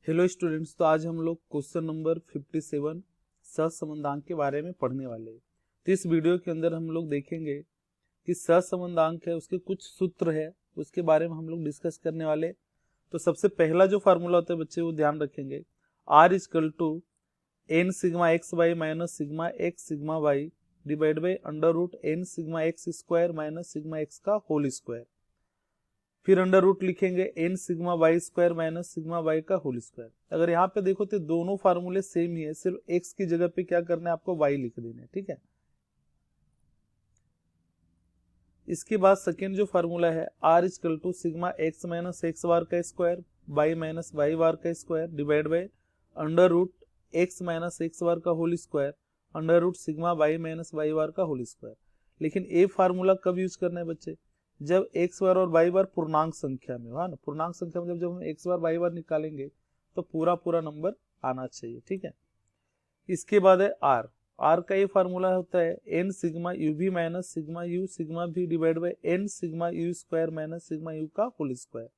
Hello students, तो आज हम लोग क्वेश्चन नंबर 57 सहसंबंधांक के बारे में पढ़ने वाले हैं। तो इस वीडियो के अंदर हम लोग देखेंगे कि सहसंबंधांक है उसके कुछ सूत्र है, उसके बारे में हम लोग डिस्कस करने वाले। तो सबसे पहला जो फार्मूला होता है बच्चे वो ध्यान रखेंगे, R equal to N sigma X Y minus sigma X sigma Y divide by under root N sigma X square minus sigma X का होल स्क्वायर। फिर अंडर रूट लिखेंगे N sigma Y square minus sigma Y का whole square. अगर यहाँ पे देखो तो दोनों फार्मूले सेम ही है, सिर्फ एक्स की जगह पे क्या करना है आपको वाई लिख देना है, ठीक है। इसके बाद सेकेंड जो फार्मूला है R equal to sigma X minus X bar का square Y minus Y bar का square divide by under root X minus X bar का whole square under root sigma Y minus Y bar का whole square. लेकिन ये formula कब use करना है बच्चे, जब एक्स बार और वाई बार पूर्णांक संख्या में हो ना। पूर्णांक संख्या में जब हम एक्स बार वाई बार निकालेंगे तो पूरा पूरा नंबर आना चाहिए, ठीक है। इसके बाद है आर। आर का ये फार्मूला होता है N sigma U V minus sigma U sigma V divide by N sigma U square minus sigma U का whole square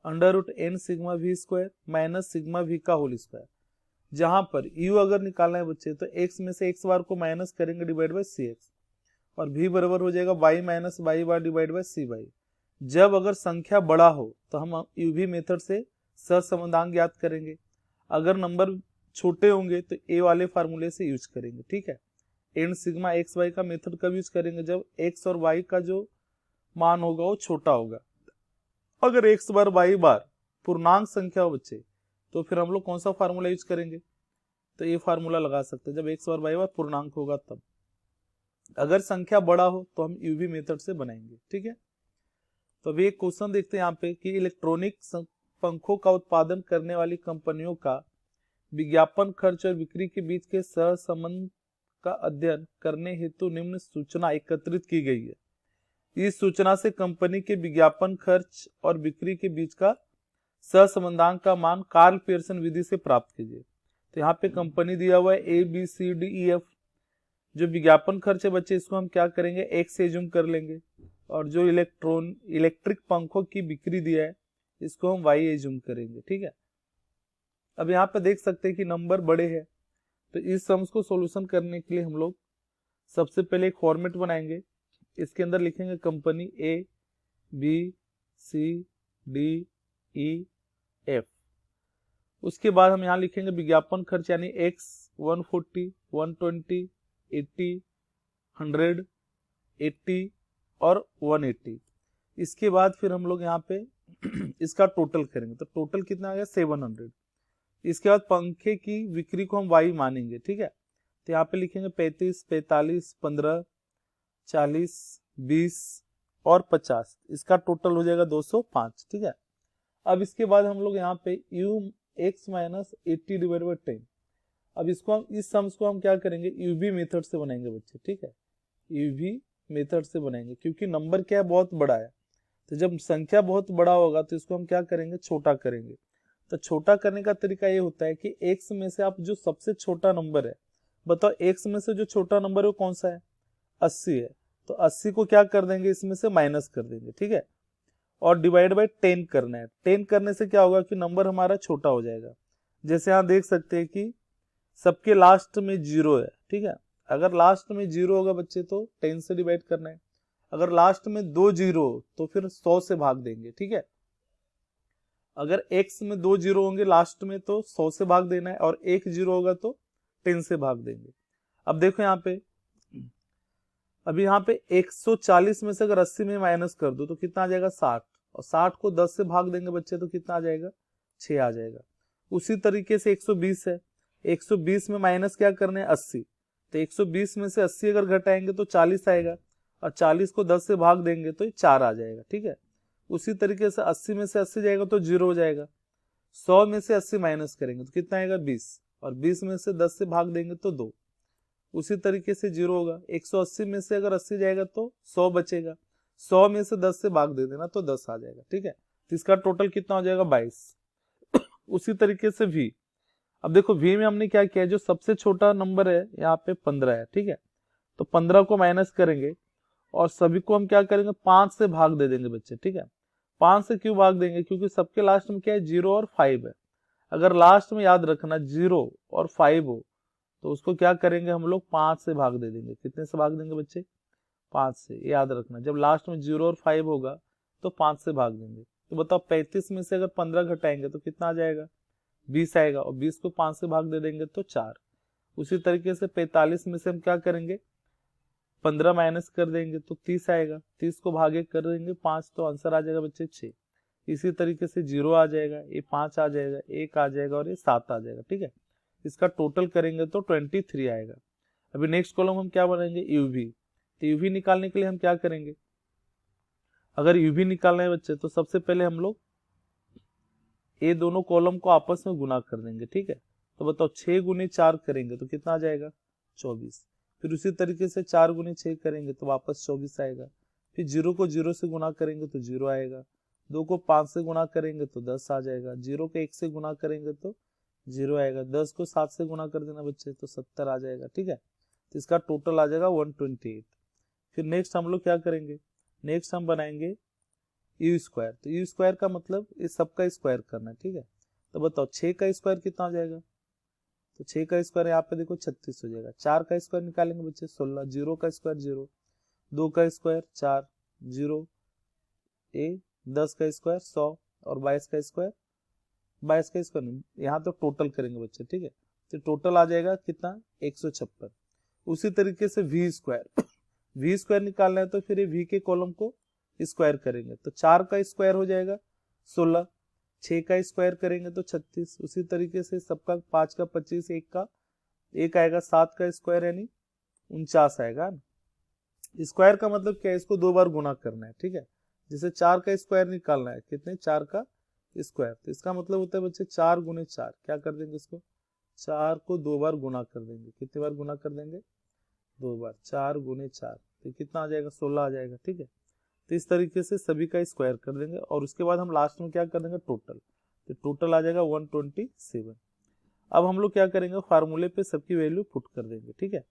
under root N sigma V square minus sigma V का whole square. जहां पर you अगर निकालना है बच्चे तो x में से एक्स बार को माइनस करेंगे डिवाइड बाई सी एक्स और भी बराबर हो जाएगा y minus Y bar divide by C Y. जब अगर संख्या बड़ा हो तो हम यूवी मेथड से सहसंबंधांक ज्ञात करेंगे, अगर नंबर छोटे होंगे तो ए वाले फार्मूले से यूज करेंगे, ठीक है। एन सिग्मा एक्स वाई का मेथड कब यूज करेंगे, जब एक्स और वाई का जो मान होगा वो छोटा होगा। अगर एक्स बार वाई बार पूर्णांक संख्या हो बच्चे तो फिर हम लोग कौन सा फार्मूला यूज करेंगे, तो ये फार्मूला लगा सकते हैं जब एक्स बार वाई बार पूर्णांक होगा तब। अगर संख्या बड़ा हो तो हम यूवी मेथड से बनाएंगे, ठीक है। तो अभी एक क्वेश्चन देखते हैं यहाँ पे कि इलेक्ट्रॉनिक पंखों का उत्पादन करने वाली कंपनियों का विज्ञापन खर्च और बिक्री के बीच के सहसंबंध का अध्ययन करने हेतु निम्न सूचना एकत्रित की गई है। इस सूचना से कंपनी के विज्ञापन खर्च और बिक्री के बीच का सहसंबंधांक का मान कार्ल पियर्सन विधि से प्राप्त कीजिए। तो यहाँ पे कंपनी दिया हुआ है A B C D E F. जो विज्ञापन खर्च है बच्चे इसको हम क्या करेंगे एक्स से एज्यूम कर लेंगे, और जो इलेक्ट्रिक पंखों की बिक्री दिया है इसको हम वाई एज्यूम करेंगे, ठीक है। अब यहाँ पे देख सकते हैं कि नंबर बड़े हैं, तो इस सम्स को सॉल्यूशन करने के लिए हम लोग सबसे पहले एक फॉर्मेट बनाएंगे। इसके अंदर लिखेंगे company A B C D E F. उसके बाद हम यहाँ लिखेंगे विज्ञापन खर्च यानी एक्स 140 120 80 100 80 और 180। इसके बाद फिर हम लोग यहाँ पे इसका टोटल करेंगे, तो टोटल कितना आ गया 700। इसके बाद पंखे की बिक्री को हम वाई मानेंगे, ठीक है। तो यहाँ पे लिखेंगे 35 45 15 40 20 और 50। इसका टोटल हो जाएगा 205, ठीक है। अब इसके बाद हम लोग यहाँ पे you x minus 80 divide by 10। अब इसको हम इस सम्स को हम क्या करेंगे यूवी मेथड से बनाएंगे बच्चे, ठीक है। यूवी मेथड से बनाएंगे क्योंकि नंबर क्या है बहुत बड़ा है, तो जब संख्या बहुत बड़ा होगा तो इसको हम क्या करेंगे छोटा करेंगे। तो छोटा करने का तरीका ये होता है कि एक्स में से आप जो सबसे छोटा नंबर है, बताओ एक्स में से जो छोटा नंबर है वो कौन सा है 80 है, तो 80 को क्या कर देंगे इसमें से माइनस कर देंगे, ठीक है। और डिवाइड बाई 10 करना है। 10 करने से क्या होगा कि नंबर हमारा छोटा हो जाएगा। जैसे यहाँ देख सकते हैं कि सबके लास्ट में 0 है, ठीक है। अगर लास्ट में 0 होगा बच्चे तो 10 से डिवाइड करना है। अगर लास्ट में 2 0 तो फिर 100 से भाग देंगे, ठीक है। अगर x में 2 0 होंगे लास्ट में तो 100 से भाग देना है, और 1 0 होगा तो 10 से भाग देंगे। अब देखो यहाँ पे, अभी यहाँ पे 140 में से अगर 80 में माइनस कर दो तो कितना आ जाएगा 60, और 60 को 10 से भाग देंगे बच्चे तो कितना आ जाएगा 6 आ जाएगा। उसी तरीके से 120 है, 120 में माइनस क्या करना है 80, तो 120 में से 80 अगर घटाएंगे तो 40 आएगा, और 40 को 10 से भाग देंगे तो 4 आ जाएगा, ठीक है। उसी तरीके से 80 में से 80 जाएगा तो 0 हो जाएगा। 100 में से 80 माइनस करेंगे तो कितना आएगा 20, और 20 में से 10 से भाग देंगे तो 2। उसी तरीके से 0 होगा। 180 में से अगर 80 जाएगा तो 100 बचेगा, 100 में से 10 से भाग दे देना तो 10 आ जाएगा, ठीक है। तो इसका टोटल कितना हो जाएगा 22। उसी तरीके से v। अब देखो v में हमने क्या किया, जो सबसे छोटा नंबर है यहाँ पे 15 है, ठीक है। तो 15 को माइनस करेंगे और सभी को हम क्या करेंगे 5 से भाग दे देंगे बच्चे, ठीक है। 5 से क्यों भाग देंगे, क्योंकि सबके लास्ट में क्या है 0 और 5 है। अगर लास्ट में याद रखना 0 और 5 हो तो उसको क्या करेंगे हम लोग 5 से भाग दे देंगे। कितने से भाग देंगे बच्चे? 5 से। याद रखना जब लास्ट में 0 और 5 होगा तो 5 से भाग देंगे। तो बताओ 35 में से अगर 15 घटाएंगे तो कितना आ जाएगा? 20 आएगा, और 20 को 5 से भाग दे देंगे तो 4। उसी तरीके से 45 में से हम क्या करेंगे? 15 माइनस कर देंगे तो 30 आएगा, 30 को भागे कर देंगे 5 तो आंसर आ जाएगा बच्चे 6। इसी तरीके से 0 आ जाएगा, ये 5 आ जाएगा, 1 आ जाएगा और ये 7 आ जाएगा। ठीक है, इसका टोटल करेंगे तो 23 आएगा। अभी नेक्स्ट कॉलम हम क्या बनाएंगे? यूवी। तो यूवी निकालने के लिए हम क्या करेंगे? अगर यूवी निकालना है बच्चे तो सबसे पहले हम लोग ये दोनों कॉलम को आपस में गुना कर देंगे। ठीक है, तो बताओ 6 गुने 4 करेंगे तो कितना आ जाएगा? 24। फिर उसी तरीके से 4 गुने 6 करेंगे तो वापस 24 आएगा। फिर 0 को 0 से गुना करेंगे तो 0 आएगा, 2 को 5 से गुना करेंगे तो 10 आ जाएगा, 0 को 1 से गुना करेंगे तो 0 आएगा, 10 को 7 से गुना कर देना बच्चे तो 70 आ जाएगा। ठीक है, तो इसका टोटल आ जाएगा 128। फिर नेक्स्ट हम लोग क्या करेंगे? नेक्स्ट हम बनाएंगे यू स्क्वायर। तो यू स्क्वायर का मतलब इस सब का स्क्वायर करना है। ठीक है, तो बताओ 6 का स्क्वायर कितना आ जाएगा? तो 6 का स्क्वायर यहाँ पे देखो 36 हो जाएगा। 4 का स्क्वायर निकालेंगे बच्चे 16, 0 का स्क्वायर 0, 2 का स्क्वायर 4, 0 ए, 10 का स्क्वायर 100 और 22 का स्क्वायर 22 का स्क्वायर नहीं, यहाँ तो टोटल करेंगे बच्चे। ठीक है, तो टोटल आ जाएगा कितना? 156। उसी तरीके से वी स्क्वायर वी स्क्वायर निकालना है तो फिर ये वी के कॉलम को स्क्वायर करेंगे तो 4 का स्क्वायर हो जाएगा 16, 6 का स्क्वायर करेंगे तो 36, उसी तरीके से सबका 5 का 25, 1 आएगा, 7 का स्क्वायर यानी 49 आएगा। स्क्वायर का मतलब क्या है? इसको 2 बार गुना करना है। ठीक है, जैसे 4 का स्क्वायर निकालना है, कितने? 4 का स्क्वायर, तो इसका मतलब होता है बच्चे 4 गुने 4 क्या कर देंगे? इसको 4 को 2 बार गुना कर देंगे। कितनी बार गुना कर देंगे? 2 बार। 4 गुने 4 तो कितना आ जाएगा? 16 आ जाएगा। ठीक है, तो इस तरीके से सभी का स्क्वायर कर देंगे और उसके बाद हम लास्ट में क्या कर देंगे? टोटल। तो टोटल आ जाएगा 127। अब हम लोग क्या करेंगे? फार्मूले पे सबकी वैल्यू पुट कर देंगे। ठीक है,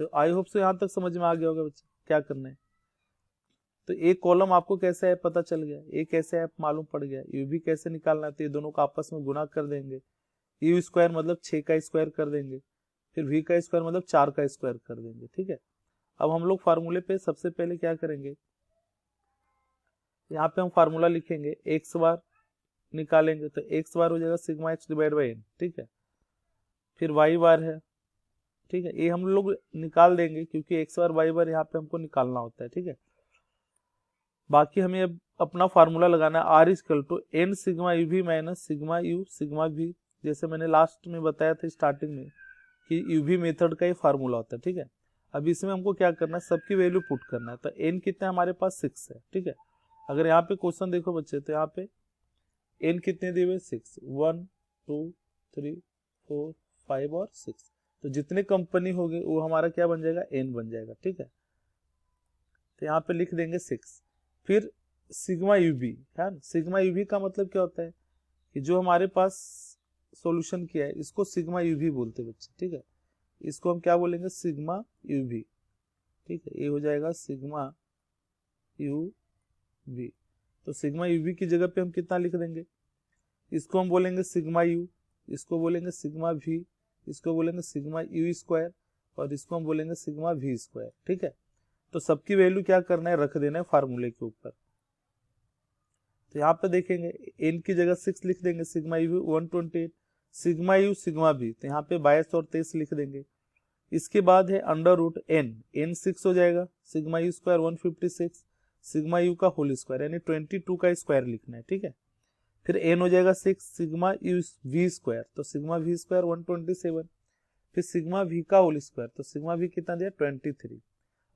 तो आई होप से यहाँ तक समझ में आ गया होगा बच्चे क्या करना है। तो एक कॉलम आपको कैसे है पता चल गया, एक कैसे है मालूम पड़ गया। यू भी कैसे निकालना है? तो ये दोनों को आपस में गुना कर देंगे। यू स्क्वायर मतलब 6 का स्क्वायर कर देंगे, फिर वी का स्क्वायर मतलब 4 का स्क्वायर कर देंगे। ठीक है, अब हम लोग फार्मूले पे सबसे पहले क्या करेंगे? यहाँ पे हम फार्मूला लिखेंगे, एक्स बार निकालेंगे तो एक्स बार हो जाएगा sigma X divide by N. ठीक है, फिर वाई बार है। ठीक है, ये हम लोग निकाल देंगे क्योंकि एक्स बार वाई बार यहाँ पे हमको निकालना होता है। ठीक है, बाकी हमें अब अपना फार्मूला लगाना है, R equal to N sigma U V minus sigma U sigma V. जैसे मैंने लास्ट में बताया था स्टार्टिंग में कि यूवी मेथड का ये फार्मूला होता है। ठीक है, अब इसमें हमको क्या करना है? सबकी वैल्यू पुट करना है। तो एन कितना है हमारे पास? 6 है। ठीक है, अगर यहाँ पे क्वेश्चन देखो बच्चे तो यहाँ पे एन कितने दिए हुए? 6, 1 2 3 4 5 और 6। तो जितने कंपनी होगी वो हमारा क्या बन जाएगा? एन बन जाएगा। ठीक है, तो यहाँ पे लिख देंगे 6। फिर सिग्मा यूवी है ना, सिग्मा यूवी का मतलब क्या होता है कि जो हमारे पास सॉल्यूशन किया है इसको सिग्मा यूवी बोलते हैं बच्चे। ठीक है, इसको हम क्या बोलेंगे? Sigma UV. ठीक है, ये हो जाएगा सिग्मा यूवी। तो सिग्मा यूवी की जगह पे हम कितना लिख देंगे? इसको हम बोलेंगे सिग्मा यू, इसको बोलेंगे सिग्मा वी, इसको बोलेंगे सिग्मा यू स्क्वायर और इसको हम बोलेंगे सिग्मा वी स्क्वायर। ठीक है, तो सबकी वैल्यू क्या करना है? रख देना है फार्मूले के ऊपर। तो यहाँ पे देखेंगे एन की जगह 6 लिख देंगे, sigma U 128, sigma U sigma B, तो यहाँ पे 22 और 23 लिख देंगे। इसके बाद है अंडर रूट एन, एन 6 हो जाएगा, sigma U square 156, sigma U का होल स्क्वायर यानी 22 का स्क्वायर लिखना है। ठीक है, फिर एन हो जाएगा 6, सिग्मा यू वी स्क्वायर, तो सिग्मा वी स्क्वायर 127, फिर सिग्मा वी का होल स्क्वायर, तो सिग्मा वी कितना दिया? 23।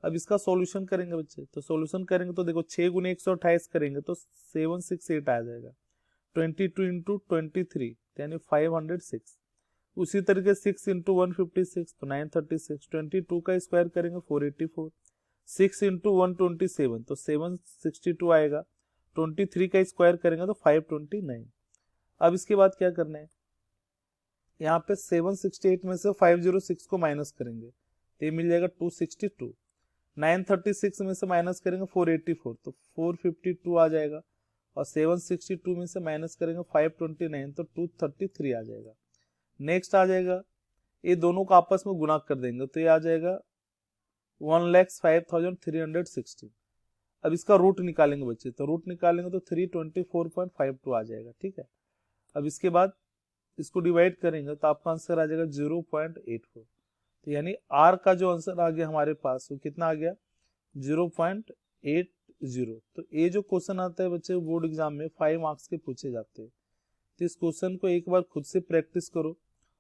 अब इसका सॉल्यूशन करेंगे बच्चे, तो सॉल्यूशन करेंगे तो देखो 6 गुने 128 करेंगे तो 768 आ जाएगा, 22 इंटू 23 यानी 506। उसी तरीके 6 इंटू 156 तो 936, 22 का स्क्वायर करेंगे 484, 6 इंटू 127 तो 762 आएगा, 23 का स्क्वायर करेंगे तो 529। अब इसके बाद क्या करना है? यहाँ पे 768 में से 506 को माइनस करेंगे तो ये मिल जाएगा 262, 936 में से माइनस करेंगे 484 तो 452 आ जाएगा, और 762 में से माइनस करेंगे 529 तो 233 आ जाएगा। नेक्स्ट आ जाएगा, ये दोनों को आपस में गुणा कर देंगे तो ये आ जाएगा 1,05,316। अब इसका रूट निकालेंगे बच्चे, तो रूट निकालेंगे तो 324.52 आ जाएगा। ठीक है, अब इसके बाद इसको डिवाइड करेंगे तो आपका आंसर आ जाएगा 0.84। तो यानी आर का जो आंसर आ गया हमारे पास वो कितना आ गया 0.80। तो ये जो क्वेश्चन आता है बच्चे बोर्ड एग्जाम में 5 मार्क्स के पूछे जाते हैं। तो इस क्वेश्चन को एक बार खुद से प्रैक्टिस करो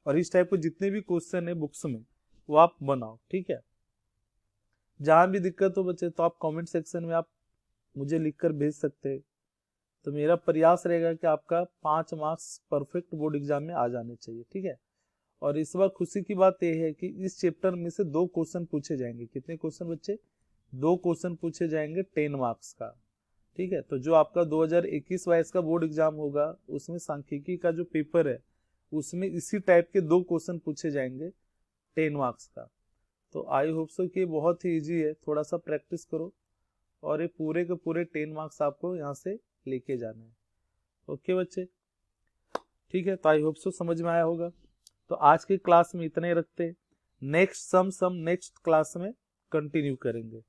और इस टाइप के जितने भी क्वेश्चन है बुक्स में वो आप बनाओ। ठीक है, जहां भी दिक्कत हो बच्चे तो आप कमेंट सेक्शन में आप मुझे लिखकर भेज सकते हैं। तो मेरा प्रयास रहेगा कि आपका 5 मार्क्स परफेक्ट बोर्ड एग्जाम में आ जाने चाहिए। ठीक है, और इस बार खुशी की बात यह है कि इस चैप्टर में से 2 क्वेश्चन पूछे जाएंगे। कितने क्वेश्चन बच्चे? 2 क्वेश्चन पूछे जाएंगे 10 मार्क्स का। ठीक है, तो जो आपका 2021-22 का बोर्ड एग्जाम होगा उसमें सांख्यिकी का जो पेपर है उसमें इसी टाइप के 2 क्वेश्चन पूछे जाएंगे 10 मार्क्स का। तो आई होप सो कि बहुत ही इजी है, थोड़ा सा प्रैक्टिस करो और ये पूरे के पूरे 10 मार्क्स आपको यहाँ से लेके जाना है। ओके बच्चे, ठीक है, तो आई होप सो समझ में आया होगा। तो आज की क्लास में इतने रखते हैं, नेक्स्ट सम नेक्स्ट क्लास में कंटिन्यू करेंगे।